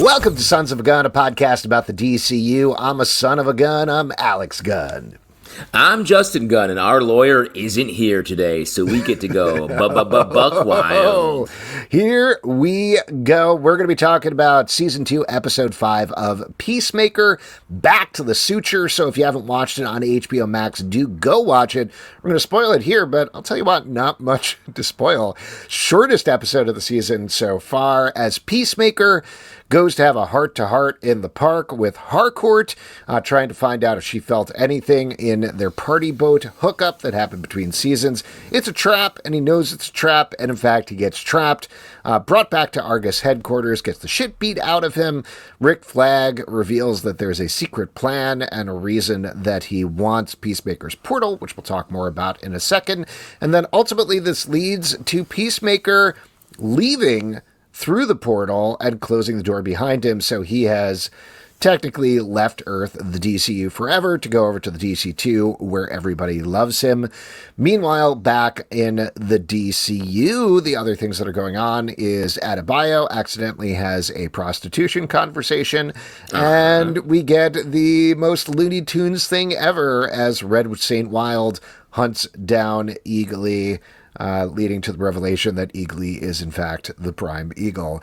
Welcome to Sons of a Gun, a podcast about the DCU. I'm a son of a gun. I'm Alex Gunn. I'm Justin Gunn, and our lawyer isn't here today, so we get to go buck wild. Here we go. We're going to be talking about Season 2, Episode 5 of Peacemaker, Back to the Suture. So if you haven't watched it on HBO Max, do go watch it. We're going to spoil it here, but I'll tell you what, not much to spoil. Shortest episode of the season so far, as Peacemaker goes to have a heart-to-heart in the park with Harcourt, trying to find out if she felt anything in their party boat hookup that happened between seasons. It's a trap, and he knows it's a trap, and in fact, he gets trapped. Brought back to Argus headquarters, gets the shit beat out of him. Rick Flag reveals that there's a secret plan and a reason that he wants Peacemaker's portal, which we'll talk more about in a second. And then ultimately, this leads to Peacemaker leaving through the portal and closing the door behind him, so he has technically left Earth, the DCU, forever to go over to the DC2, where everybody loves him. Meanwhile, back in the DCU, the other things that are going on is Adebayo accidentally has a prostitution conversation, and we get the most Looney Tunes thing ever as Red Saint Wild hunts down Eagly, leading to the revelation that Eagly is, in fact, the Prime Eagle.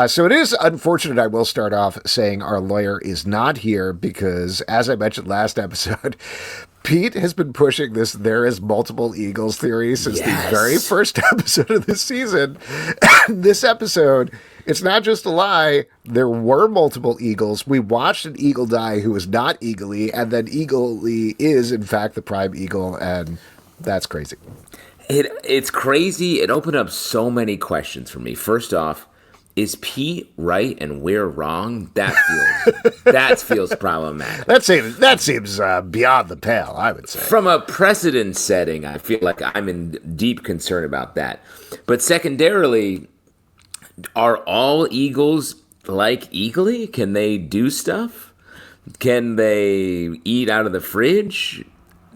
So it is unfortunate, I will start off saying our lawyer is not here because, as I mentioned last episode, Pete has been pushing this there is multiple eagles theory since the very first episode of this season. This episode, it's not just a lie. There were multiple eagles. We watched an eagle die who was not Eagly, and then Eagly is, in fact, the Prime Eagle, and that's crazy. It's crazy. It opened up so many questions for me. First off, is Pete right and we're wrong? That feels problematic. That seems beyond the pale, I would say. From a precedent setting, I feel like I'm in deep concern about that. But secondarily, are all eagles like Eagly? Can they do stuff? Can they eat out of the fridge?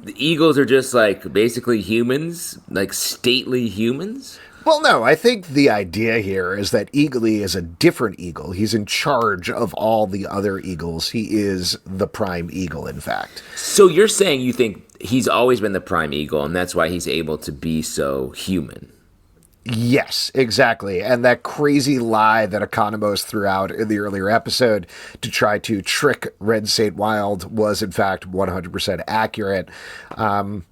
The eagles are just like basically humans, like stately humans? Well, no, I think the idea here is that Eagly is a different eagle. He's in charge of all the other eagles. He is the Prime Eagle, in fact. So you're saying you think he's always been the Prime Eagle, and that's why he's able to be so human? Yes, exactly. And that crazy lie that Economos threw out in the earlier episode to try to trick Red Saint Wild was, in fact, 100% accurate,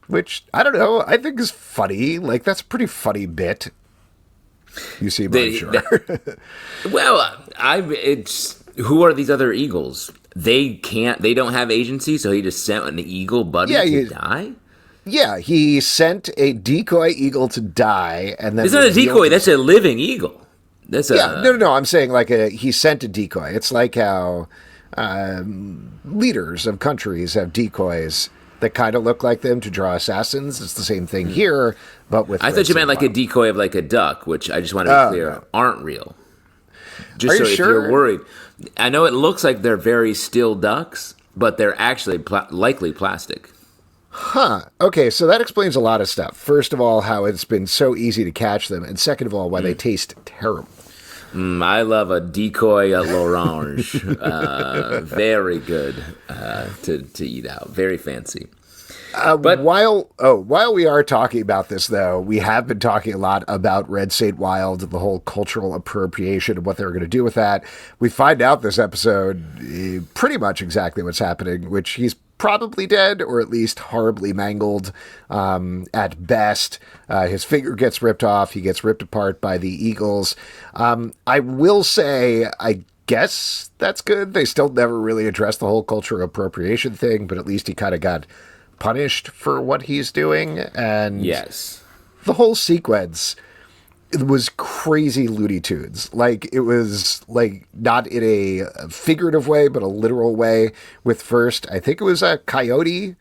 which, I don't know, I think is funny. Like, that's a pretty funny bit. You see, I'm sure. Who are these other eagles? They don't have agency, so he just sent an eagle buddy to die? Yeah, he sent a decoy eagle to die, and then it's not a decoy. That's a living eagle. No. I'm saying he sent a decoy. It's like how leaders of countries have decoys that kind of look like them to draw assassins. It's the same thing here, but with. I thought you meant like a decoy of like a duck, which I just want to be clear aren't real. Just if you're worried, I know it looks like they're very still ducks, but they're actually likely plastic. Huh. Okay, so that explains a lot of stuff. First of all, how it's been so easy to catch them, and second of all, why they taste terrible. I love a decoy at l'orange. Very good to eat out. Very fancy. But while we are talking about this, though, we have been talking a lot about Red Saint Wild, the whole cultural appropriation and what they were going to do with that. We find out this episode pretty much exactly what's happening, which he's probably dead, or at least horribly mangled at best. His finger gets ripped off. He gets ripped apart by the eagles. I will say, I guess that's good. They still never really addressed the whole cultural appropriation thing, but at least he kind of got punished for what he's doing. And yes, the whole sequence, it was crazy Looney Tunes. Like, it was like not in a figurative way, but a literal way. With first, I think it was a coyote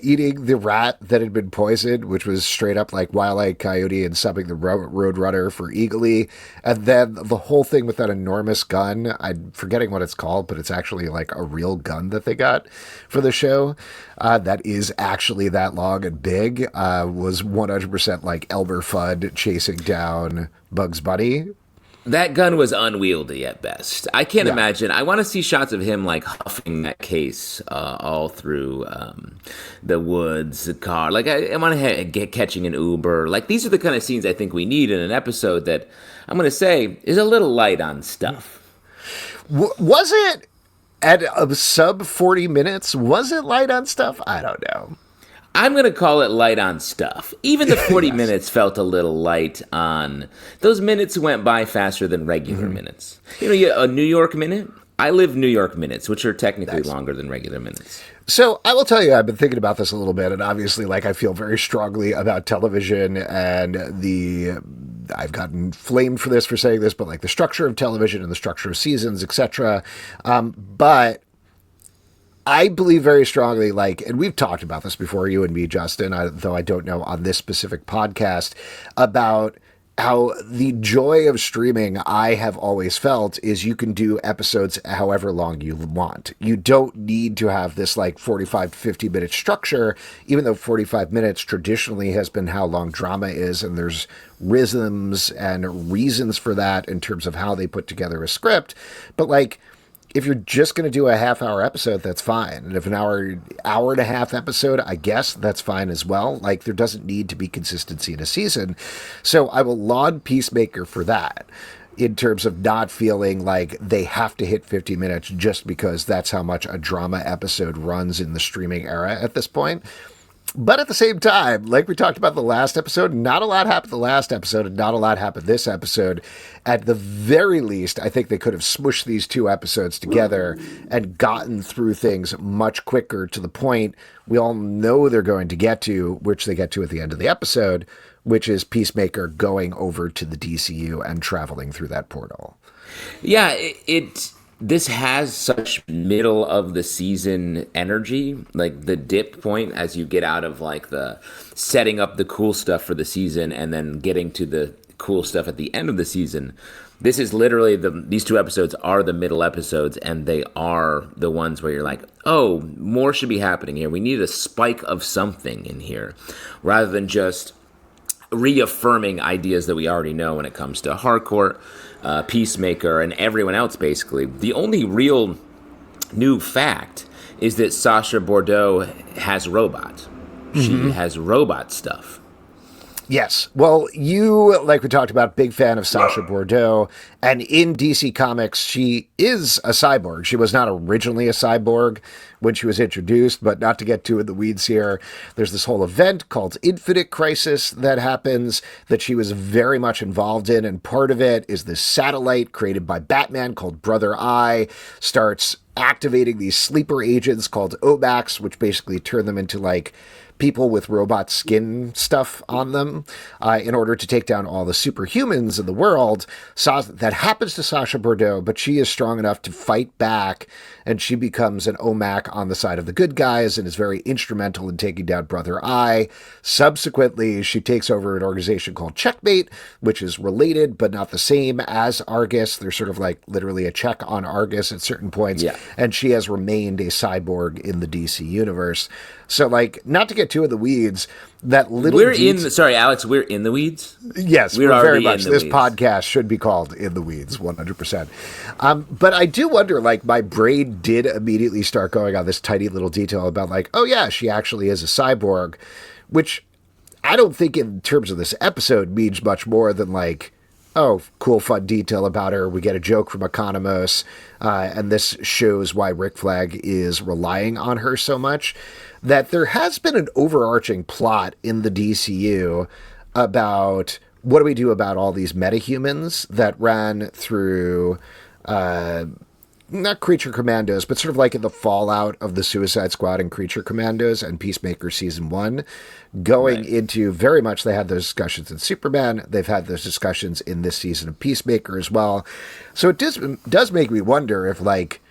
eating the rat that had been poisoned, which was straight up like Wile-E Coyote and subbing the Roadrunner for Eagly. And then the whole thing with that enormous gun, I'm forgetting what it's called, but it's actually like a real gun that they got for the show. That is actually that long and big, was 100% like Elmer Fudd chasing down Bugs Bunny. That gun was unwieldy at best. I can't Yeah. imagine. I want to see shots of him like huffing that case all through the woods, the car. Like I want to get catching an Uber. Like these are the kind of scenes I think we need in an episode that I'm going to say is a little light on stuff. Was it at a sub 40 minutes? Was it light on stuff? I don't know. I'm going to call it light on stuff. Even the 40 Yes. minutes felt a little light on. Those minutes went by faster than regular minutes. A New York minute? I live New York minutes, which are technically longer than regular minutes. So I will tell you, I've been thinking about this a little bit, and obviously, like, I feel very strongly about television and I've gotten flamed for this, for saying this, but like the structure of television and the structure of seasons, etc. But I believe very strongly, like, and we've talked about this before, you and me, Justin, though I don't know on this specific podcast, about how the joy of streaming I have always felt is you can do episodes however long you want. You don't need to have this like 45 to 50 minute structure, even though 45 minutes traditionally has been how long drama is, and there's rhythms and reasons for that in terms of how they put together a script. But like, if you're just going to do a half-hour episode, that's fine. And if an hour and a half episode, I guess that's fine as well. Like, there doesn't need to be consistency in a season. So I will laud Peacemaker for that, in terms of not feeling like they have to hit 50 minutes just because that's how much a drama episode runs in the streaming era at this point. But at the same time, like we talked about the last episode, not a lot happened the last episode and not a lot happened this episode. At the very least, I think they could have smushed these two episodes together and gotten through things much quicker to the point we all know they're going to get to, which they get to at the end of the episode, which is Peacemaker going over to the DCU and traveling through that portal. Yeah, this has such middle of the season energy, like the dip point as you get out of like the setting up the cool stuff for the season and then getting to the cool stuff at the end of the season. This is literally these two episodes are the middle episodes, and they are the ones where you're like, oh, more should be happening here. We need a spike of something in here rather than just reaffirming ideas that we already know when it comes to Harcourt, Peacemaker, and everyone else, basically. The only real new fact is that Sacha Bordeaux has robots. She has robot stuff. Yes. Well, you, like we talked about, big fan of Sacha Bordeaux, and in DC Comics, she is a cyborg. She was not originally a cyborg when she was introduced, but not to get too in the weeds here, there's this whole event called Infinite Crisis that happens that she was very much involved in, and part of it is this satellite created by Batman called Brother Eye starts activating these sleeper agents called OMACs, which basically turn them into like people with robot skin stuff on them in order to take down all the superhumans in the world. That happens to Sacha Bordeaux, but she is strong enough to fight back, and she becomes an OMAC on the side of the good guys and is very instrumental in taking down Brother Eye. Subsequently, she takes over an organization called Checkmate, which is related but not the same as Argus. They're sort of like literally a check on Argus at certain points, and she has remained a cyborg in the DC universe. So, like, not to get too in the weeds, that little... Sorry, Alex, we're in the weeds? Yes, we're very much. This podcast should be called In the Weeds, 100%. But I do wonder, like, my brain did immediately start going on this tiny little detail about, like, oh, yeah, she actually is a cyborg, which I don't think in terms of this episode means much more than, like, oh, cool, fun detail about her. We get a joke from Economos, and this shows why Rick Flag is relying on her so much. That there has been an overarching plot in the DCU about what do we do about all these metahumans that ran through, not Creature Commandos, but sort of like in the fallout of the Suicide Squad and Creature Commandos and Peacemaker Season 1, going into very much, they had those discussions in Superman, they've had those discussions in this season of Peacemaker as well. So it does make me wonder if, like,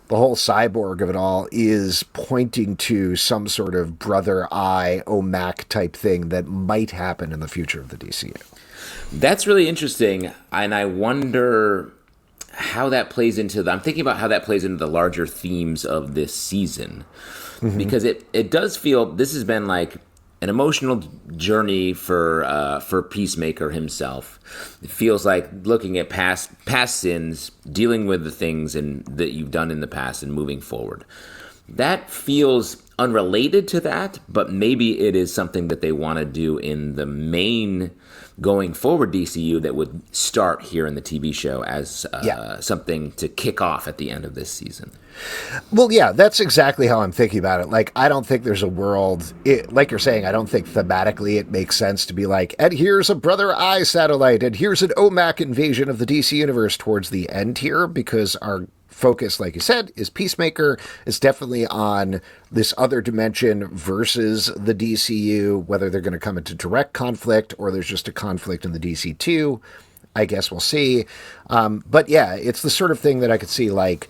the whole cyborg of it all is pointing to some sort of Brother Eye, OMAC type thing that might happen in the future of the DCU. That's really interesting, and I wonder how that plays into I'm thinking about how that plays into the larger themes of this season, because it does feel this has been like an emotional journey for Peacemaker himself. It feels like looking at past sins, dealing with the things that you've done in the past, and moving forward. That feels unrelated to that, but maybe it is something that they want to do in the main going forward DCU that would start here in the TV show as something to kick off at the end of this season. Well, yeah, that's exactly how I'm thinking about it. Like, I don't think there's a world, like you're saying, I don't think thematically it makes sense to be like, and here's a Brother Eye satellite, and here's an OMAC invasion of the DC universe towards the end here, because our focus, like you said, is Peacemaker. It's definitely on this other dimension versus the DCU, whether they're going to come into direct conflict or there's just a conflict in the DC2. I guess we'll see. But yeah, it's the sort of thing that I could see, like,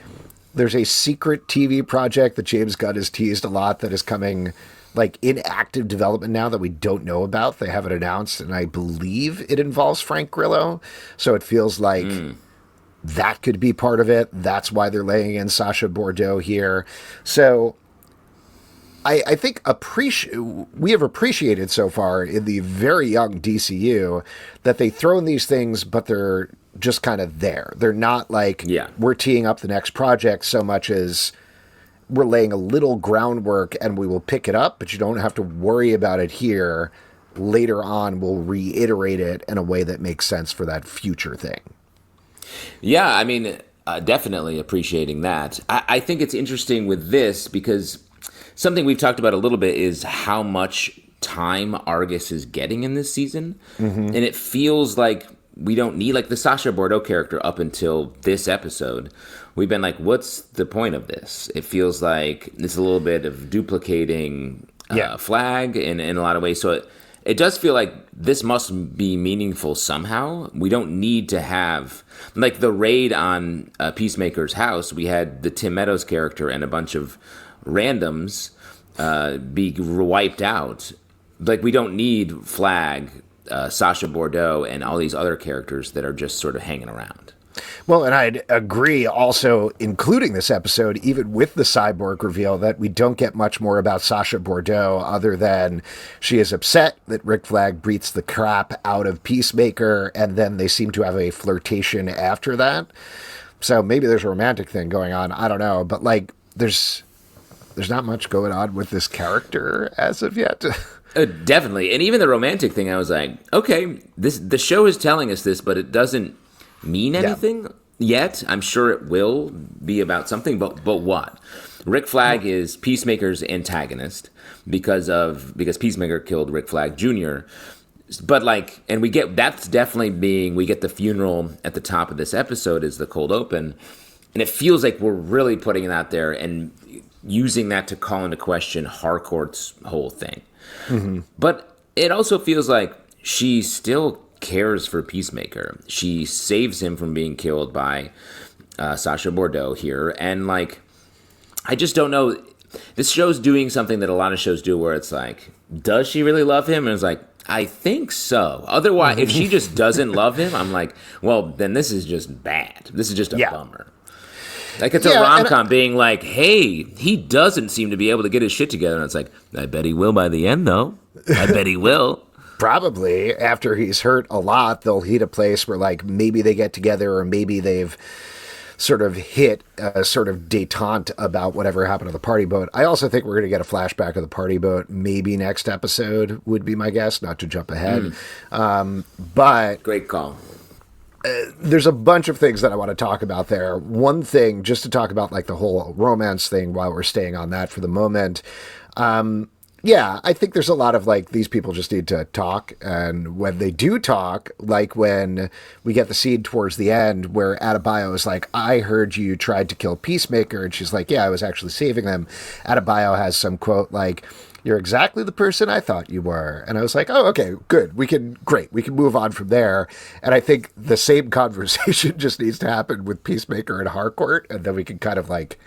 there's a secret TV project that James Gunn has teased a lot that is coming, like, in active development now that we don't know about. They haven't announced, and I believe it involves Frank Grillo. So it feels like that could be part of it. That's why they're laying in Sacha Bordeaux here. So I think we have appreciated so far in the very young DCU that they throw in these things, but they're just kind of there. They're not like, we're teeing up the next project so much as we're laying a little groundwork and we will pick it up, but you don't have to worry about it here. Later on, we'll reiterate it in a way that makes sense for that future thing. Yeah, I mean, definitely appreciating that. I think it's interesting with this because something we've talked about a little bit is how much time Argus is getting in this season. Mm-hmm. And it feels like we don't need, like, the Sacha Bordeaux character up until this episode. We've been like, what's the point of this? It feels like it's a little bit of duplicating Flag in a lot of ways. So it does feel like this must be meaningful somehow. We don't need to have, like, the raid on Peacemaker's house. We had the Tim Meadows character and a bunch of randoms be wiped out. Like, we don't need Flag, Sacha Bordeaux, and all these other characters that are just sort of hanging around. Well, and I'd agree also, including this episode, even with the cyborg reveal, that we don't get much more about Sacha Bordeaux other than she is upset that Rick Flag beats the crap out of Peacemaker, and then they seem to have a flirtation after that. So maybe there's a romantic thing going on. I don't know. But, like, there's not much going on with this character as of yet. Definitely. And even the romantic thing, I was like, okay, the show is telling us this, but it doesn't mean anything yet. I'm sure it will be about something, but what? Rick Flag is Peacemaker's antagonist because Peacemaker killed Rick Flag Jr. But, like, and we get the funeral at the top of this episode is the cold open, and it feels like we're really putting it out there and using that to call into question Harcourt's whole thing. Mm-hmm. But it also feels like she still cares for Peacemaker. She saves him from being killed by Sacha Bordeaux here. And, like, I just don't know. This show's doing something that a lot of shows do where it's like, does she really love him? And it's like, I think so. Otherwise, if she just doesn't love him, I'm like, well, then this is just bad. This is just a bummer. Like, it's a rom-com being like, hey, he doesn't seem to be able to get his shit together. And it's like, I bet he will by the end, though. I bet he will. Probably. After he's hurt a lot, they'll hit a place where, like, maybe they get together or maybe they've sort of hit a sort of detente about whatever happened to the party boat. I also think we're going to get a flashback of the party boat maybe next episode would be my guess, not to jump ahead. But great call. There's a bunch of things that I want to talk about there. One thing, just to talk about, like, the whole romance thing while we're staying on that for the moment. I think there's a lot of, like, these people just need to talk. And when they do talk, like when we get the scene towards the end where Adebayo is like, I heard you tried to kill Peacemaker. And she's like, yeah, I was actually saving them. Adebayo has some quote like, you're exactly the person I thought you were. And I was like, oh, okay, good. We can move on from there. And I think the same conversation just needs to happen with Peacemaker and Harcourt. And then we can kind of, like,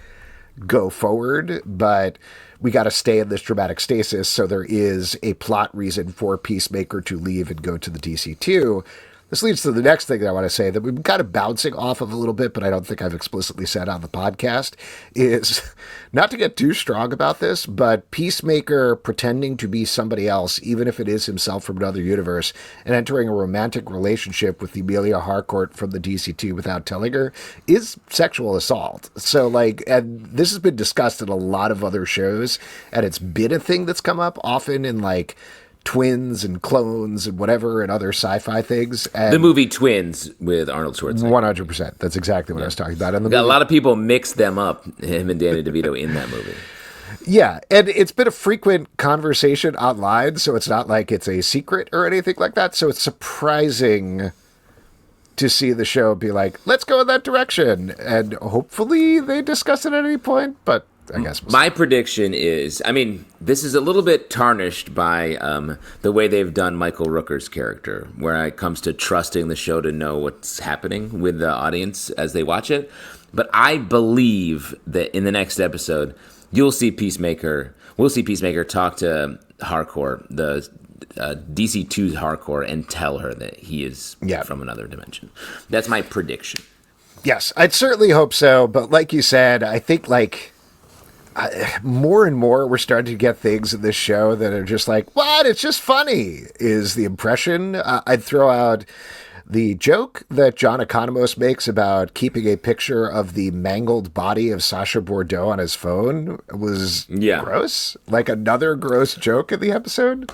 go forward. But we got to stay in this dramatic stasis. So there is a plot reason for Peacemaker to leave and go to the DC2. This leads to the next thing that I want to say that we've been kind of bouncing off of a little bit, but I don't think I've explicitly said on the podcast, is not to get too strong about this, but Peacemaker pretending to be somebody else, even if it is himself from another universe, and entering a romantic relationship with Amelia Harcourt from the DC2 without telling her, is sexual assault. So, like, and this has been discussed in a lot of other shows, and it's been a thing that's come up often in, like, Twins and Clones and whatever and other sci-fi things. And the movie Twins with Arnold Schwarzenegger. 100%. That's exactly what I was talking about. And a lot of people mix them up, him and Danny DeVito in that movie. Yeah, and it's been a frequent conversation online, so it's not like it's a secret or anything like that. So it's surprising to see the show be like, let's go in that direction. And hopefully they discuss it at any point, but I guess my prediction is, I mean, this is a little bit tarnished by the way they've done Michael Rooker's character, where it comes to trusting the show to know what's happening with the audience as they watch it. But I believe that in the next episode, we'll see Peacemaker talk to Harcourt, the DC2's Harcourt, and tell her that he is from another dimension. That's my prediction. Yes, I'd certainly hope so. But like you said, I think more and more we're starting to get things in this show that are just like, what? It's just funny, is the impression. I'd throw out the joke that John Economos makes about keeping a picture of the mangled body of Sacha Bordeaux on his phone was gross. Like another gross joke in the episode.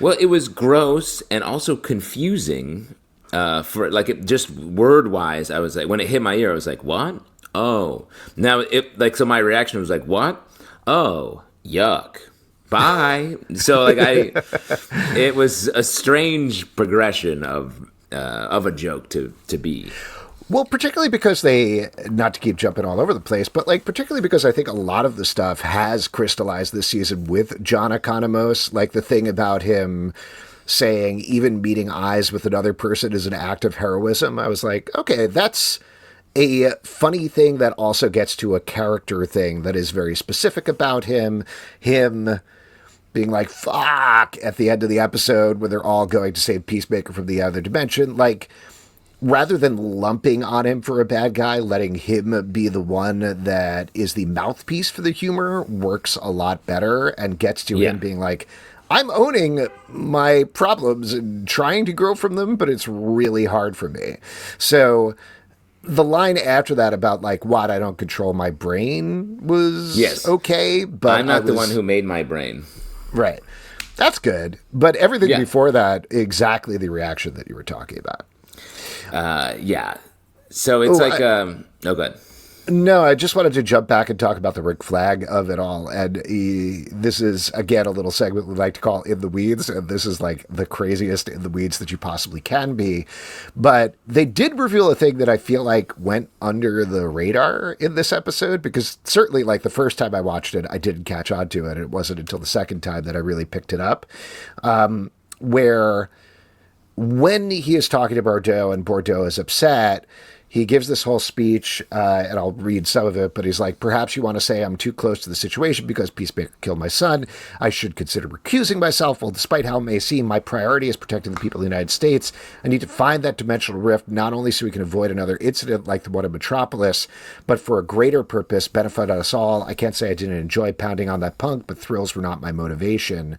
Well, it was gross and also confusing for like it just word wise. I was like, when it hit my ear, I was like, what? Oh, now so my reaction was like, what? Oh, yuck. Bye. So it was a strange progression of a joke to be. Well, particularly because not to keep jumping all over the place, but particularly because I think a lot of the stuff has crystallized this season with John Economos, like the thing about him saying even meeting eyes with another person is an act of heroism. I was like, okay, that's a funny thing that also gets to a character thing that is very specific about him being like, fuck, at the end of the episode when they're all going to save Peacemaker from the other dimension. Like, rather than lumping on him for a bad guy, letting him be the one that is the mouthpiece for the humor works a lot better and gets to him being like, I'm owning my problems and trying to grow from them, but it's really hard for me. So the line after that about what, I don't control my brain was okay, but I'm not the one who made my brain. Right. That's good. But everything before that, exactly the reaction that you were talking about. So it's oh, good. No, I just wanted to jump back and talk about the Rick Flag of it all. And this is, again, a little segment we like to call In the Weeds. And this is the craziest in the weeds that you possibly can be. But they did reveal a thing that I feel like went under the radar in this episode, because certainly the first time I watched it, I didn't catch on to it. It wasn't until the second time that I really picked it up, where when he is talking to Bordeaux and Bordeaux is upset, he gives this whole speech, and I'll read some of it, but he's like, perhaps you want to say I'm too close to the situation because Peacemaker killed my son. I should consider recusing myself. Well, despite how it may seem, my priority is protecting the people of the United States. I need to find that dimensional rift, not only so we can avoid another incident like the one in Metropolis, but for a greater purpose, benefit us all. I can't say I didn't enjoy pounding on that punk, but thrills were not my motivation.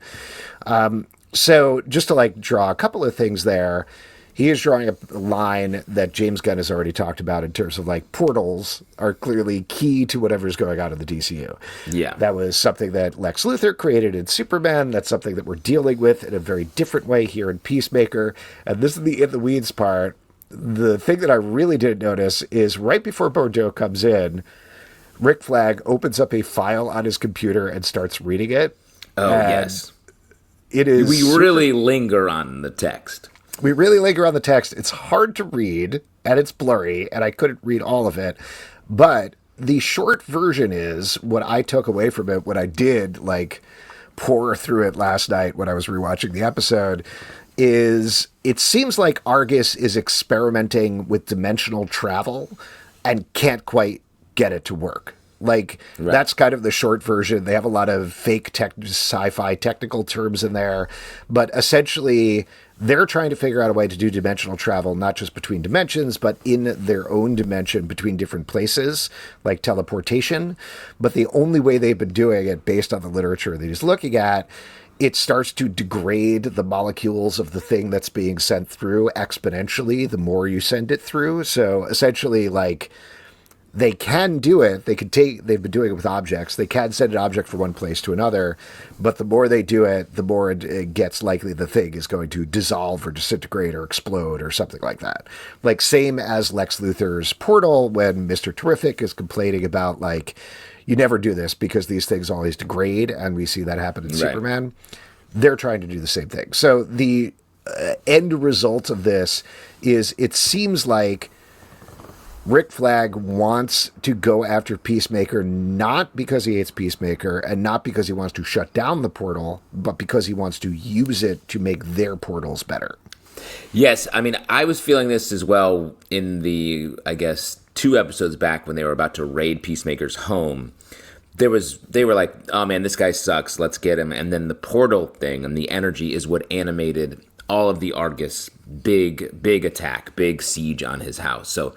So just to draw a couple of things there, he is drawing a line that James Gunn has already talked about in terms of portals are clearly key to whatever's going on in the DCU. Yeah. That was something that Lex Luthor created in Superman. That's something that we're dealing with in a very different way here in Peacemaker. And this is the in the weeds part. The thing that I really didn't notice is right before Bordeaux comes in, Rick Flag opens up a file on his computer and starts reading it. Oh, yes. It is. We really linger on the text. We really linger on the text. It's hard to read, and it's blurry, and I couldn't read all of it. But the short version is what I took away from it when I did, pour through it last night when I was rewatching the episode, is it seems like Argus is experimenting with dimensional travel and can't quite get it to work. Like, Right. that's kind of the short version. They have a lot of fake sci-fi technical terms in there, but essentially they're trying to figure out a way to do dimensional travel, not just between dimensions, but in their own dimension between different places, like teleportation. But the only way they've been doing it, based on the literature that he's looking at, it starts to degrade the molecules of the thing that's being sent through exponentially the more you send it through. So essentially, like, they can do it. They've been doing it with objects. They can send an object from one place to another, but the more they do it, the more it gets likely the thing is going to dissolve or disintegrate or explode or something like that. Like, same as Lex Luthor's portal when Mr. Terrific is complaining about, like, you never do this because these things always degrade, and we see that happen in Superman. They're trying to do the same thing. So the end result of this is it seems like Rick Flag wants to go after Peacemaker, not because he hates Peacemaker and not because he wants to shut down the portal, but because he wants to use it to make their portals better. Yes, I mean, I was feeling this as well in the, I guess, 2 episodes back when they were about to raid Peacemaker's home. They were like, oh man, this guy sucks, let's get him. And then the portal thing and the energy is what animated all of the Argus big attack, big siege on his house. So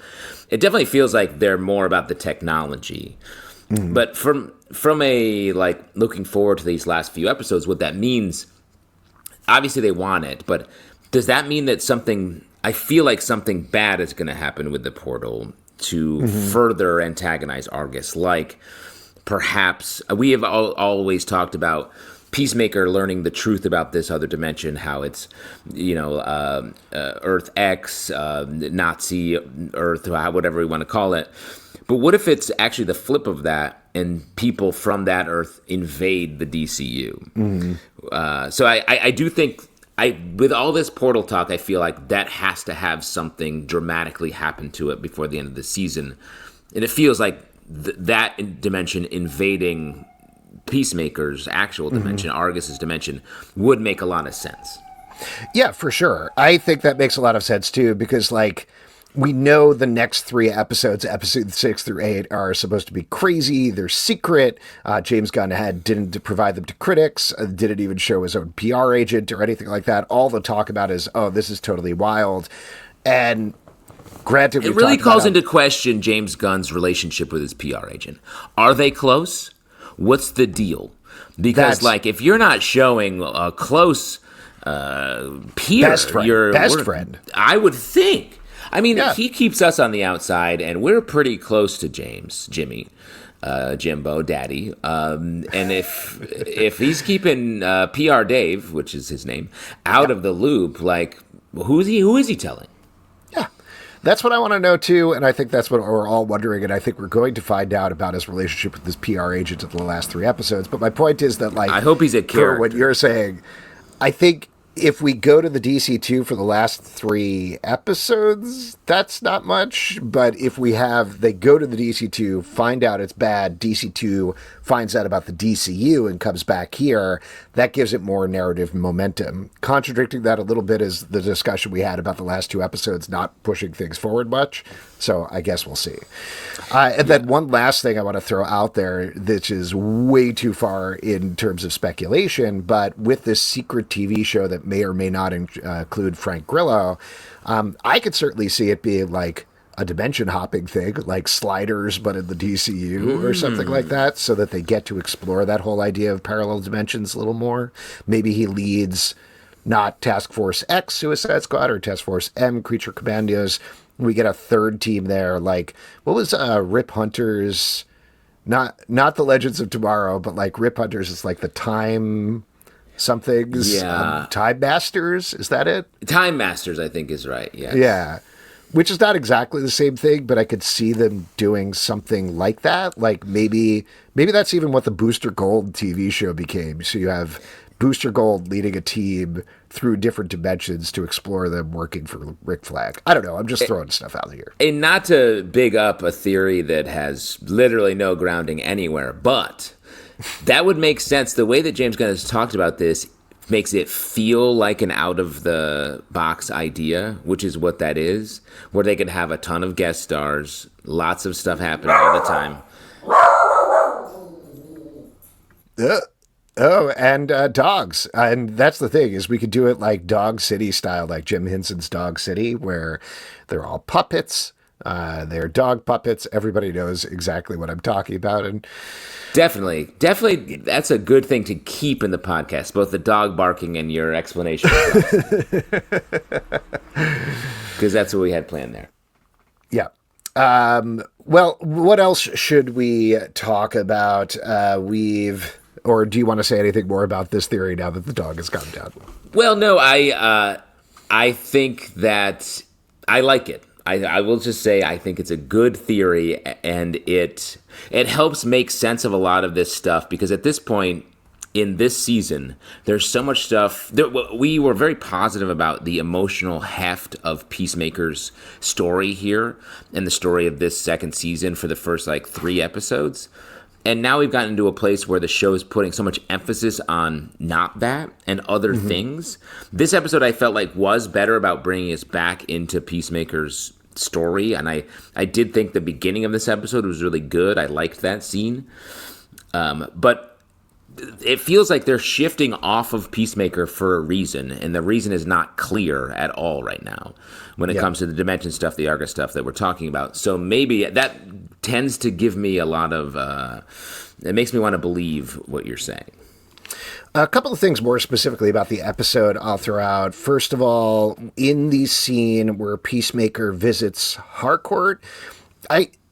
it definitely feels like they're more about the technology. Mm-hmm. But from a, like, looking forward to these last few episodes, what that means, obviously they want it, but does that mean that I feel like something bad is going to happen with the portal to further antagonize Argus? Like, perhaps, we have always talked about Peacemaker learning the truth about this other dimension, how it's, Earth X, Nazi Earth, whatever we want to call it. But what if it's actually the flip of that and people from that Earth invade the DCU? Mm-hmm. So I do think, with all this portal talk, I feel like that has to have something dramatically happen to it before the end of the season. And it feels like that dimension invading Peacemaker's actual dimension, Argus's dimension, would make a lot of sense. Yeah, for sure. I think that makes a lot of sense too, because, like, we know the next 3 episodes, episodes 6 through 8, are supposed to be crazy. They're secret. James Gunn didn't provide them to critics, didn't even show his own PR agent or anything like that. All the talk about is, oh, this is totally wild. And granted, it really calls into question James Gunn's relationship with his PR agent. Are they close? What's the deal? Because, like, if you're not showing a close peer, best friend, I would think. I mean, he keeps us on the outside, and we're pretty close to Jimmy, Jimbo, Daddy. And if he's keeping PR Dave, which is his name, out of the loop, like, who is he telling? That's what I want to know, too, and I think that's what we're all wondering, and I think we're going to find out about his relationship with his PR agent in the last 3 episodes. But my point is that, like, I hope he's a character. For what you're saying, I think if we go to the DC2 for the last 3 episodes, that's not much. But if they go to the DC2, find out it's bad, DC2 finds out about the DCU and comes back here, that gives it more narrative momentum. Contradicting that a little bit is the discussion we had about the last 2 episodes not pushing things forward much. So I guess we'll see. And then one last thing I want to throw out there, which is way too far in terms of speculation, but with this secret TV show that may or may not include Frank Grillo, I could certainly see it being like a dimension hopping thing, like Sliders, but in the DCU or something like that, so that they get to explore that whole idea of parallel dimensions a little more. Maybe he leads not Task Force X, Suicide Squad, or Task Force M, Creature Commandos. We get a third team there, like, what was Rip Hunter's, not the Legends of Tomorrow, but like Rip Hunter's is like the Time somethings. Yeah. Time Masters, is that it? Time Masters, I think, is right, yes. Yeah. Which is not exactly the same thing, but I could see them doing something like that. Like, maybe that's even what the Booster Gold TV show became. So you have Booster Gold leading a team through different dimensions to explore them working for Rick Flag. I don't know. I'm just throwing stuff out here. And not to big up a theory that has literally no grounding anywhere, but that would make sense. The way that James Gunn has talked about this makes it feel like an out-of-the-box idea, which is what that is, where they could have a ton of guest stars, lots of stuff happening all the time. Uh, oh, and dogs. And that's the thing is we could do it like Dog City style, like Jim Henson's Dog City, where they're all puppets. They're dog puppets. Everybody knows exactly what I'm talking about. And Definitely, that's a good thing to keep in the podcast, both the dog barking and your explanation. Because that's what we had planned there. yeah. Well, what else should we talk about? Or do you want to say anything more about this theory now that the dog has gone down? Well, no, I think that I like it. I will just say I think it's a good theory, and it helps make sense of a lot of this stuff, because at this point in this season, there's so much stuff. We were very positive about the emotional heft of Peacemaker's story here and the story of this second season for the first like 3 episodes. And now we've gotten into a place where the show is putting so much emphasis on not that and other things. This episode I felt like was better about bringing us back into Peacemaker's story. And I did think the beginning of this episode was really good. I liked that scene. But it feels like they're shifting off of Peacemaker for a reason. And the reason is not clear at all right now when it comes to the Dimension stuff, the Argus stuff that we're talking about. So maybe that tends to give me a lot of it makes me want to believe what you're saying. A couple of things more specifically about the episode I'll throw out. First of all, in the scene where Peacemaker visits Harcourt,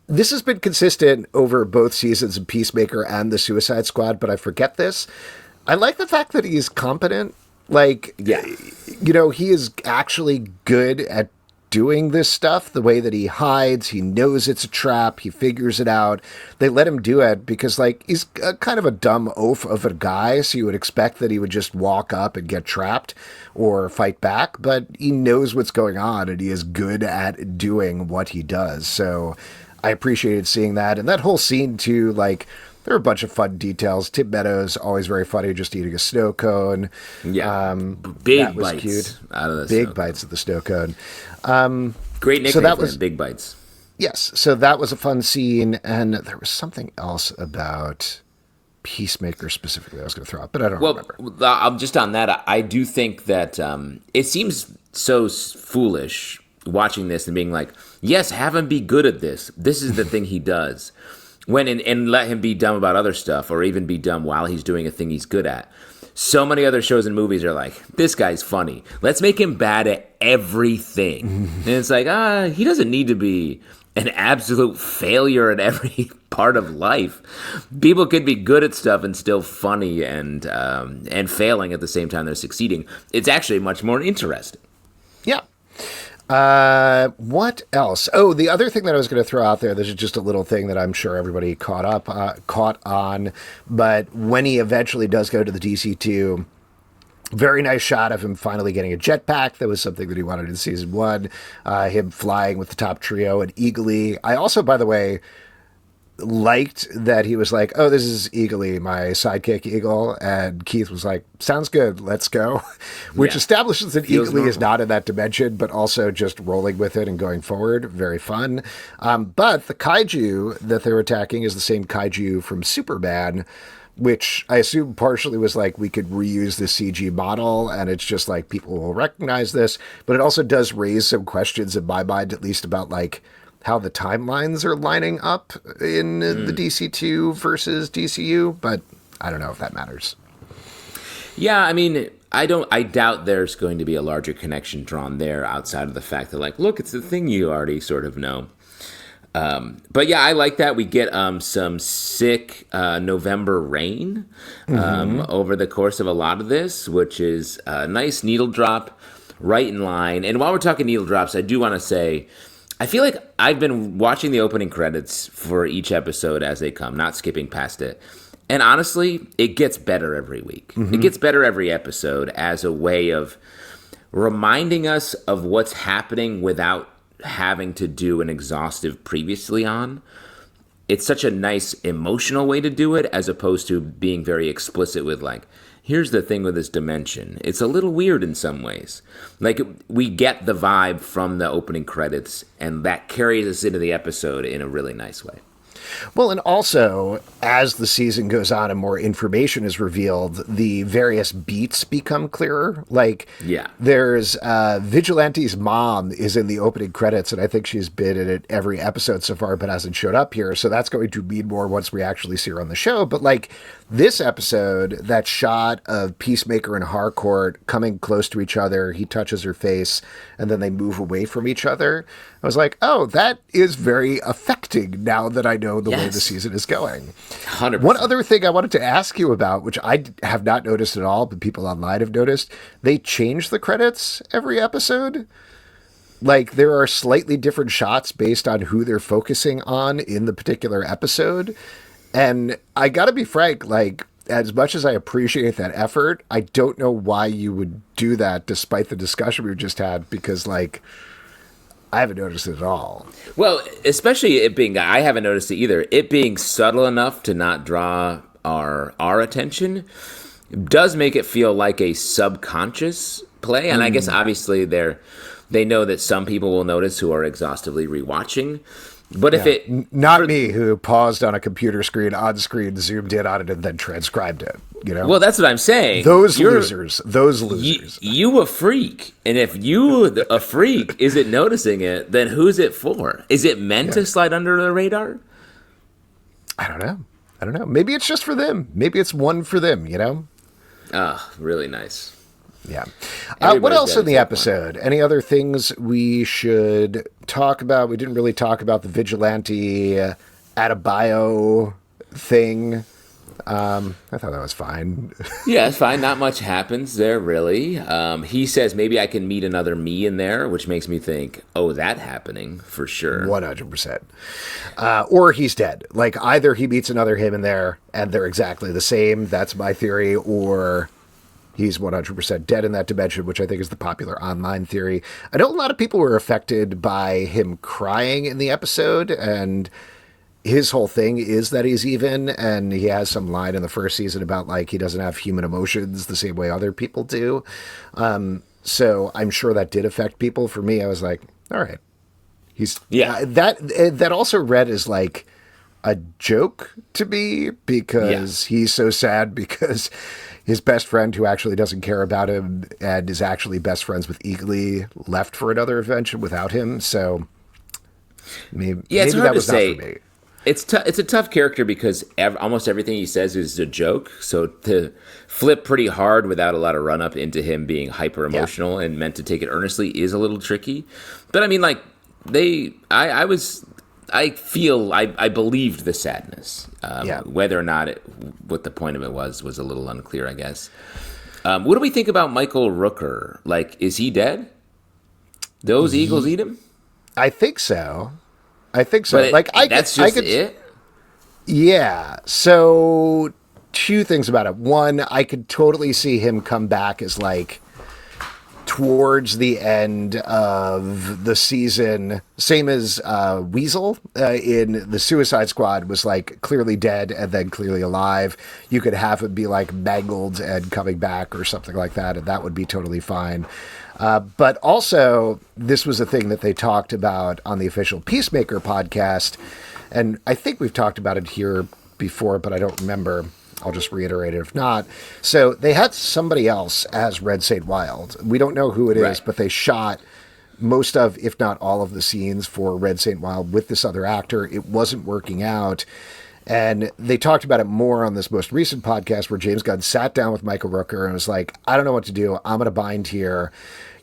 this has been consistent over both seasons of Peacemaker and the Suicide Squad, but I forget this. I like the fact that he's competent. Like, he is actually good at doing this stuff, the way that he hides. He knows it's a trap. He figures it out. They let him do it because, like, he's kind of a dumb oaf of a guy, so you would expect that he would just walk up and get trapped or fight back, but he knows what's going on, and he is good at doing what he does. So I appreciated seeing that. And that whole scene, too, like, there are a bunch of fun details. Tim Meadows, always very funny, just eating a snow cone. Yeah. Big bites cute. Out of the Big bites of the snow cone. Great nickname so that for was him, Big Bites. Yes. So that was a fun scene. And there was something else about Peacemaker specifically I was going to throw out, but I don't remember. Well, just on that, I do think that it seems so foolish watching this and being like, yes, have him be good at this. This is the thing he does. And let him be dumb about other stuff, or even be dumb while he's doing a thing he's good at. So many other shows and movies are like, this guy's funny. Let's make him bad at everything. And it's like, he doesn't need to be an absolute failure at every part of life. People could be good at stuff and still funny and failing at the same time they're succeeding. It's actually much more interesting. Yeah. What else? Oh, the other thing that I was going to throw out there, this is just a little thing that I'm sure everybody caught on, but when he eventually does go to the DC2, very nice shot of him finally getting a jetpack. That was something that he wanted in season 1. Him flying with the top trio and Eagly. I also, by the way, liked that he was like, oh, this is Eagly, my sidekick Eagle, and Keith was like, sounds good, let's go, which establishes that Eagly is not in that dimension, but also just rolling with it and going forward. Very fun. But the kaiju that they're attacking is the same kaiju from Superman, which I assume partially was like, we could reuse the CG model, and it's just like, people will recognize this, but it also does raise some questions in my mind, at least about like how the timelines are lining up in the DC2 versus DCU, but I don't know if that matters. Yeah, I mean, I doubt there's going to be a larger connection drawn there outside of the fact that, like, look, it's the thing you already sort of know. But yeah, I like that. We get some sick November rain over the course of a lot of this, which is a nice needle drop right in line. And while we're talking needle drops, I do want to say, I feel like I've been watching the opening credits for each episode as they come, not skipping past it. And honestly, it gets better every week. It gets better every episode as a way of reminding us of what's happening without having to do an exhaustive previously on. It's such a nice emotional way to do it, as opposed to being very explicit with like, here's the thing with this dimension. It's a little weird in some ways. Like, we get the vibe from the opening credits, and that carries us into the episode in a really nice way. Well, and also, as the season goes on and more information is revealed, the various beats become clearer. Like, Yeah. there's Vigilante's mom is in the opening credits, and I think she's been in it every episode so far, but hasn't showed up here. So that's going to mean more once we actually see her on the show. But, like, this episode, that shot of Peacemaker and Harcourt coming close to each other, he touches her face, and then they move away from each other. I was like, oh, that is very affecting now that I know the way the season is going. 100%. One other thing I wanted to ask you about, which I have not noticed at all, but people online have noticed, they change the credits every episode. Like, there are slightly different shots based on who they're focusing on in the particular episode. And I gotta be frank, like, as much as I appreciate that effort, I don't know why you would do that despite the discussion we just had, because, like, I haven't noticed it at all. Well, especially it being, I haven't noticed it either. It being subtle enough to not draw our attention does make it feel like a subconscious play. And I guess obviously they know that some people will notice who are exhaustively rewatching. But if it... Not me, who paused on a computer screen, on screen, zoomed in on it, and then transcribed it, you know? Well, that's what I'm saying. Those losers. You a freak. And if you, a freak, isn't noticing it, then who's it for? Is it meant to slide under the radar? I don't know. Maybe it's just for them. Maybe it's one for them, you know? Really nice. Yeah. What else in the episode? Any other things we should talk about? We didn't really talk about the vigilante Adebayo thing. I thought that was fine. Yeah, it's fine. Not much happens there, really. He says, maybe I can meet another me in there, which makes me think, oh, that happening for sure. 100%. Or he's dead. Like, either he meets another him in there, and they're exactly the same. That's my theory. Or he's 100% dead in that dimension, which I think is the popular online theory. I know a lot of people were affected by him crying in the episode, and his whole thing is that he's even, and he has some line in the first season about, like, he doesn't have human emotions the same way other people do. So I'm sure that did affect people. For me, I was like, all right. That also read as, like, a joke to me, because he's so sad because his best friend, who actually doesn't care about him and is actually best friends with Eagly, left for another adventure without him. So maybe that was not for me. It's a tough character because almost everything he says is a joke. So to flip pretty hard without a lot of run up into him being hyper emotional and meant to take it earnestly is a little tricky. But I mean, like, I believed the sadness. Whether or not what the point of it was a little unclear, I guess. What do we think about Michael Rooker? Like, is he dead? Those Eagles eat him? I think so. But it? Yeah. So, two things about it. One, I could totally see him come back as, like, towards the end of the season, same as Weasel in the Suicide Squad was, like, clearly dead and then clearly alive. You could have him be, like, mangled and coming back or something like that, and that would be totally fine. But also, this was a thing that they talked about on the official Peacemaker podcast, and I think we've talked about it here before, but I don't remember. I'll just reiterate it if not. So they had somebody else as Red St. Wild. We don't know who it is, but they shot most of, if not all of the scenes for Red St. Wild with this other actor. It wasn't working out. And they talked about it more on this most recent podcast where James Gunn sat down with Michael Rooker and was like, I don't know what to do. I'm going to bind here.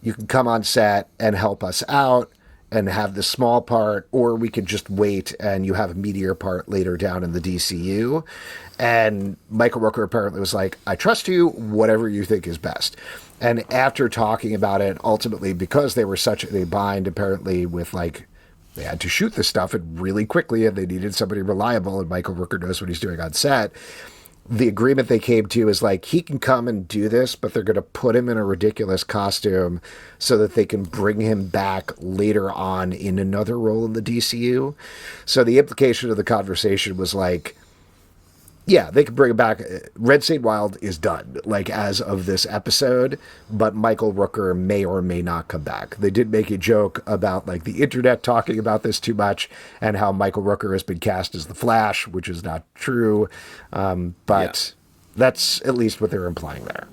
You can come on set and help us out and have this small part, or we could just wait and you have a meatier part later down in the DCU. And Michael Rooker apparently was like, I trust you, whatever you think is best. And after talking about it, ultimately, because they were such a bind, apparently, with, like, they had to shoot this stuff really quickly and they needed somebody reliable, and Michael Rooker knows what he's doing on set. The agreement they came to is, like, he can come and do this, but they're going to put him in a ridiculous costume so that they can bring him back later on in another role in the DCU. So the implication of the conversation was, like, Yeah, they could bring it back. Red State Wild is done, like as of this episode, but Michael Rooker may or may not come back. They did make a joke about like the internet talking about this too much and how Michael Rooker has been cast as the Flash, which is not true. But that's at least what they're implying there.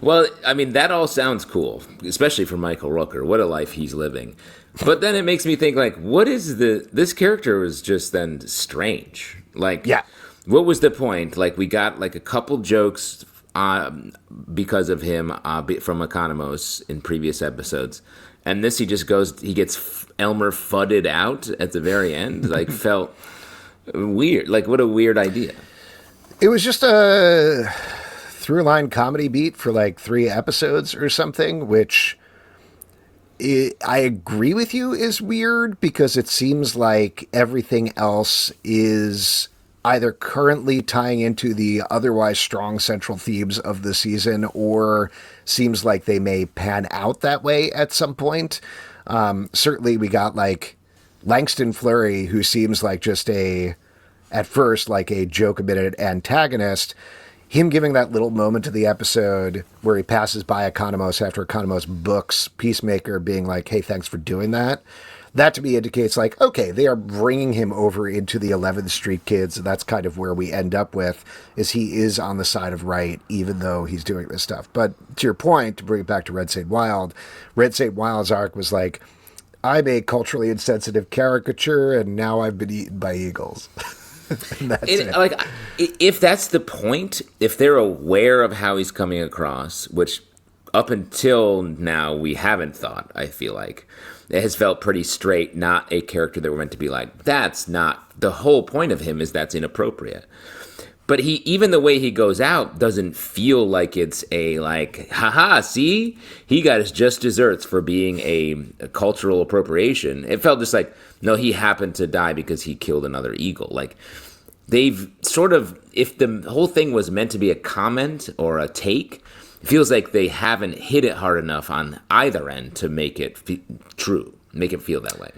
Well, I mean, that all sounds cool, especially for Michael Rooker. What a life he's living. But then it makes me think, like, what is this character was just then strange. Like, Yeah. what was the point? Like, we got like a couple jokes because of him from Economos in previous episodes. And this, he gets Elmer fudded out at the very end. Like, felt weird. Like, what a weird idea. It was just a through-line comedy beat for like 3 episodes or something, which I agree with you is weird because it seems like everything else is either currently tying into the otherwise strong central themes of the season or seems like they may pan out that way at some point. Certainly we got like Langston Fleury, who seems like just at first, like a joke-a-minute antagonist. Him giving that little moment of the episode where he passes by Economos after Economos books Peacemaker being like, hey, thanks for doing that. That to me indicates like, okay, they are bringing him over into the 11th Street Kids. And that's kind of where we end up with is he is on the side of right, even though he's doing this stuff. But to your point, to bring it back to Red State Wild's arc was like, I'm a culturally insensitive caricature and now I've been eaten by eagles. That's it. Like, if that's the point, if they're aware of how he's coming across, which up until now we haven't thought, I feel like it has felt pretty straight, not a character that we're meant to be like, that's not the whole point of him, is that's inappropriate. But even the way he goes out doesn't feel like it's a like, haha, see, he got his just desserts for being a cultural appropriation. It felt just like, no, he happened to die because he killed another eagle. Like, they've sort of, if the whole thing was meant to be a comment or a take, it feels like they haven't hit it hard enough on either end to make it true, make it feel that way.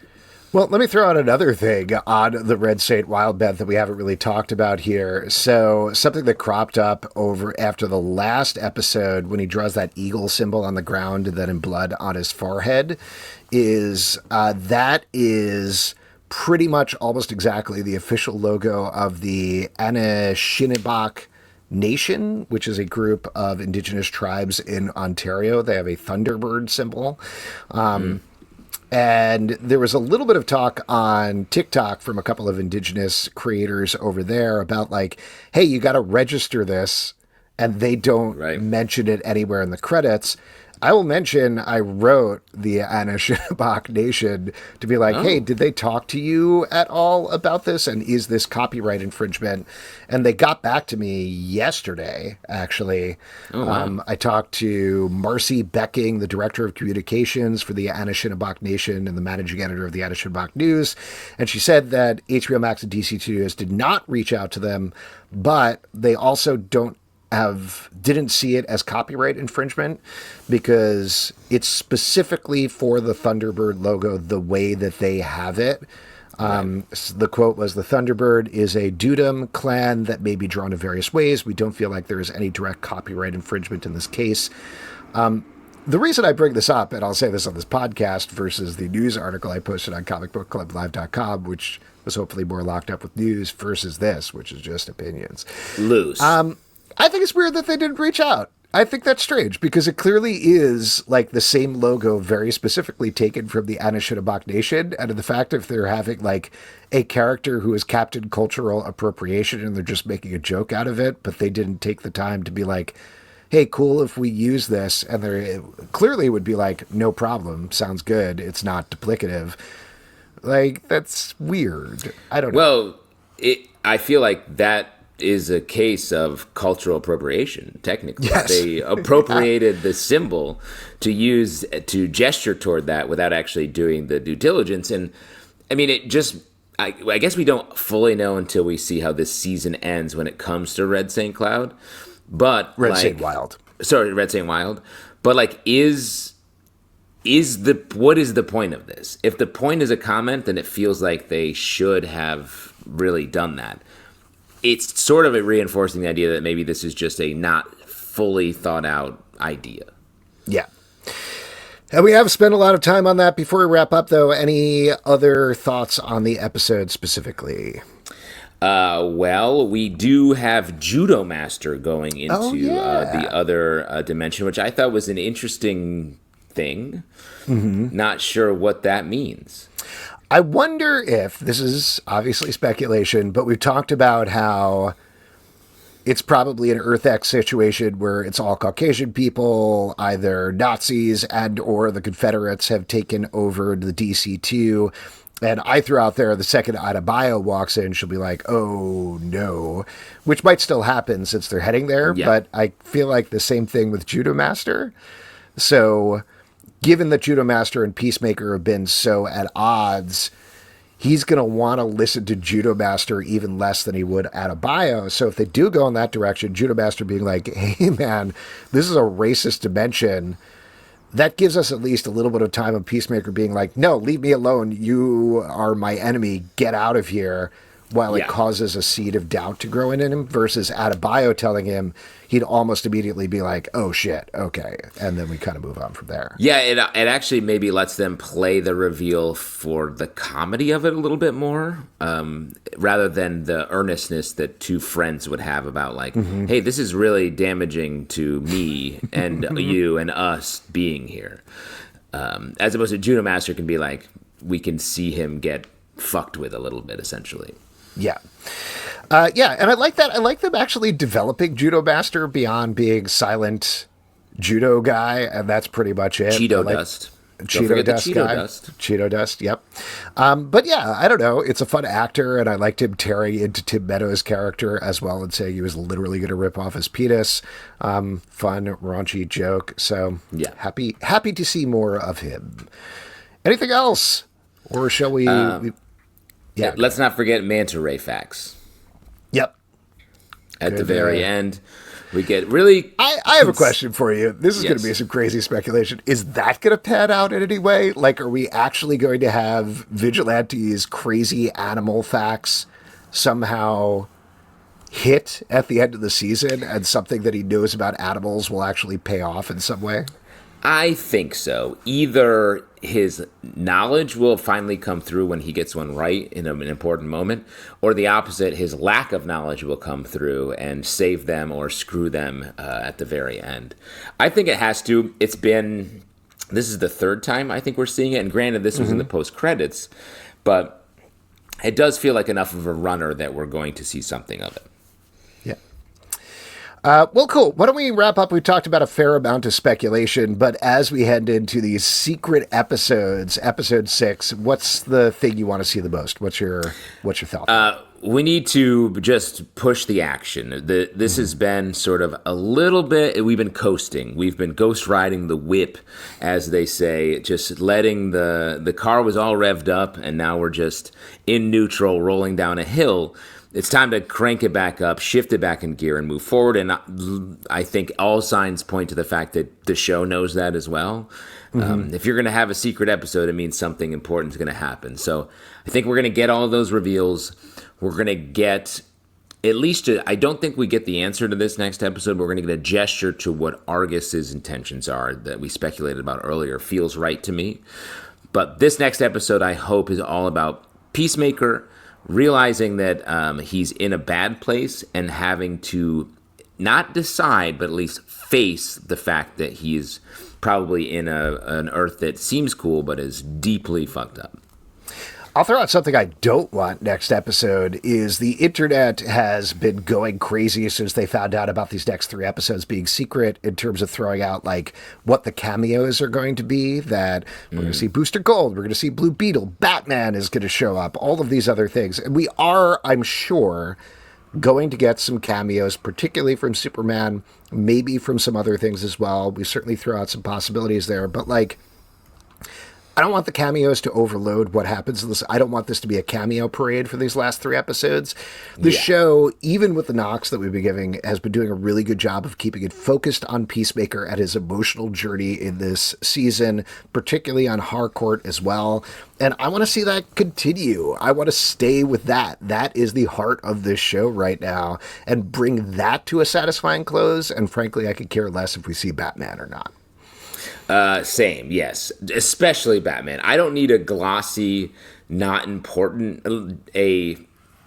Well, let me throw out another thing on the Red State Wild bet that we haven't really talked about here. So something that cropped up over after the last episode when he draws that eagle symbol on the ground and then in blood on his forehead is that is pretty much almost exactly the official logo of the Anishinaabe Nation, which is a group of indigenous tribes in Ontario. They have a Thunderbird symbol. And there was a little bit of talk on TikTok from a couple of indigenous creators over there about like, hey, you got to register this, and they don't mention it anywhere in the credits. I will mention I wrote the Anishinaabe Nation to be like, hey, did they talk to you at all about this? And is this copyright infringement? And they got back to me yesterday, actually. Oh, wow. I talked to Marcy Becking, the director of communications for the Anishinaabe Nation and the managing editor of the Anishinaabe News. And she said that HBO Max and DC Studios did not reach out to them, but they also didn't see it as copyright infringement because it's specifically for the Thunderbird logo the way that they have it. So the quote was, the Thunderbird is a Dudum clan that may be drawn in various ways. We don't feel like there is any direct copyright infringement in this case. The reason I bring this up, and I'll say this on this podcast versus the news article I posted on comicbookclublive.com, which was hopefully more locked up with news, versus this, which is just opinions. Loose. I think it's weird that they didn't reach out. I think that's strange because it clearly is like the same logo very specifically taken from the Anishinaabe Nation. And the fact if they're having like a character who is Captain Cultural Appropriation and they're just making a joke out of it, but they didn't take the time to be like, hey, cool if we use this. And they clearly would be like, no problem. Sounds good. It's not duplicative. Like, that's weird. I don't know. Well, I feel like that is a case of cultural appropriation, technically. Yes. They appropriated the symbol to gesture toward that without actually doing the due diligence. And I mean, I guess we don't fully know until we see how this season ends when it comes to Red St. Cloud. But Red St. Wild. Sorry, Red St. Wild. But like, what is the point of this? If the point is a comment, then it feels like they should have really done that. it's sort of reinforcing the idea that maybe this is just a not fully thought out idea. Yeah. And we have spent a lot of time on that. Before we wrap up, though, any other thoughts on the episode specifically? Well, we do have Judo Master going into the other dimension, which I thought was an interesting thing. Mm-hmm. Not sure what that means. I wonder if, this is obviously speculation, but we've talked about how it's probably an Earth X situation where it's all Caucasian people, either Nazis and or the Confederates have taken over the DC-2. And I threw out there the second Adebayo walks in, she'll be like, oh no, which might still happen since they're heading there. Yeah. But I feel like the same thing with Judo Master. So given that Judo Master and Peacemaker have been so at odds, he's going to want to listen to Judo Master even less than he would Adebayo. So if they do go in that direction, Judo Master being like, hey man, this is a racist dimension, that gives us at least a little bit of time of Peacemaker being like, no, leave me alone. You are my enemy. Get out of here. While it causes a seed of doubt to grow in him versus Adebayo telling him, he'd almost immediately be like, oh shit, okay. And then we kind of move on from there. Yeah, it actually maybe lets them play the reveal for the comedy of it a little bit more, rather than the earnestness that two friends would have about like, hey, this is really damaging to me and you and us being here. As opposed to Judo Master can be like, we can see him get fucked with a little bit, essentially. Yeah. And I like that. I like them actually developing Judo Master beyond being silent judo guy, and that's pretty much it. Cheeto dust. Cheeto dust guy. Cheeto dust, yep. But yeah, I don't know. It's a fun actor, and I liked him tearing into Tim Meadows' character as well and saying he was literally going to rip off his penis. Fun, raunchy joke. So yeah, happy to see more of him. Anything else? Or shall we... Yeah, let's not forget Manta Ray facts. Yep. At the very end, we get really... I have a question for you. This is going to be some crazy speculation. Is that going to pan out in any way? Like, are we actually going to have Vigilante's crazy animal facts somehow hit at the end of the season, and something that he knows about animals will actually pay off in some way? I think so. Either his knowledge will finally come through when he gets one right in an important moment, or the opposite, his lack of knowledge will come through and save them or screw them at the very end. I think it has to. This is the third time I think we're seeing it, and granted, this was in the post-credits, but it does feel like enough of a runner that we're going to see something of it. Well, cool. Why don't we wrap up? We've talked about a fair amount of speculation, but as we head into these secret episodes, episode 6, what's the thing you want to see the most? What's your thought? We need to just push the action. This has been sort of a little bit, we've been coasting. We've been ghost riding the whip, as they say, just letting the car was all revved up, and now we're just in neutral, rolling down a hill. It's time to crank it back up, shift it back in gear, and move forward. And I think all signs point to the fact that the show knows that as well. If you're going to have a secret episode, it means something important is going to happen. So I think we're going to get all of those reveals. We're going to get at least, I don't think we get the answer to this next episode, but we're going to get a gesture to what Argus's intentions are that we speculated about earlier. Feels right to me. But this next episode, I hope, is all about Peacemaker realizing that he's in a bad place and having to not decide, but at least face the fact that he's probably in an Earth that seems cool, but is deeply fucked up. I'll throw out something I don't want next episode is the internet has been going crazy since they found out about these next 3 episodes being secret in terms of throwing out like what the cameos are going to be, that we're going to see Booster Gold, we're going to see Blue Beetle, Batman is going to show up, all of these other things. And we are, I'm sure, going to get some cameos, particularly from Superman, maybe from some other things as well. We certainly throw out some possibilities there, but like, I don't want the cameos to overload what happens in this. I don't want this to be a cameo parade for these last 3 episodes. The show, even with the knocks that we've been giving, has been doing a really good job of keeping it focused on Peacemaker and his emotional journey in this season, particularly on Harcourt as well. And I want to see that continue. I want to stay with that. That is the heart of this show right now, and bring that to a satisfying close. And frankly, I could care less if we see Batman or not. Same, yes. Especially Batman. I don't need a glossy, not important,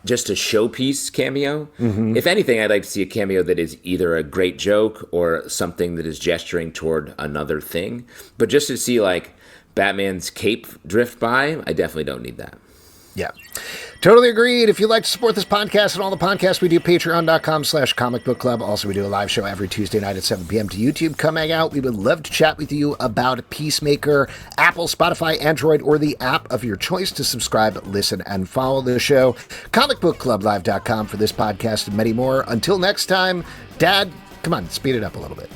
just a showpiece cameo. Mm-hmm. If anything, I'd like to see a cameo that is either a great joke or something that is gesturing toward another thing. But just to see, like, Batman's cape drift by, I definitely don't need that. Yeah, totally agreed. If you'd like to support this podcast and all the podcasts we do, patreon.com/comic book club. Also, we do a live show every Tuesday night at 7 p.m. to YouTube. Come hang out. We would love to chat with you about Peacemaker, Apple, Spotify, Android, or the app of your choice to subscribe, listen, and follow the show. comicbookclublive.com for this podcast and many more. Until next time, Dad, come on, speed it up a little bit.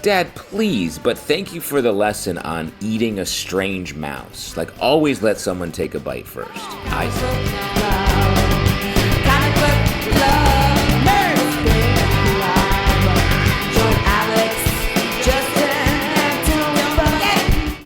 Dad, please, but thank you for the lesson on eating a strange mouse. Like, always let someone take a bite first. I say.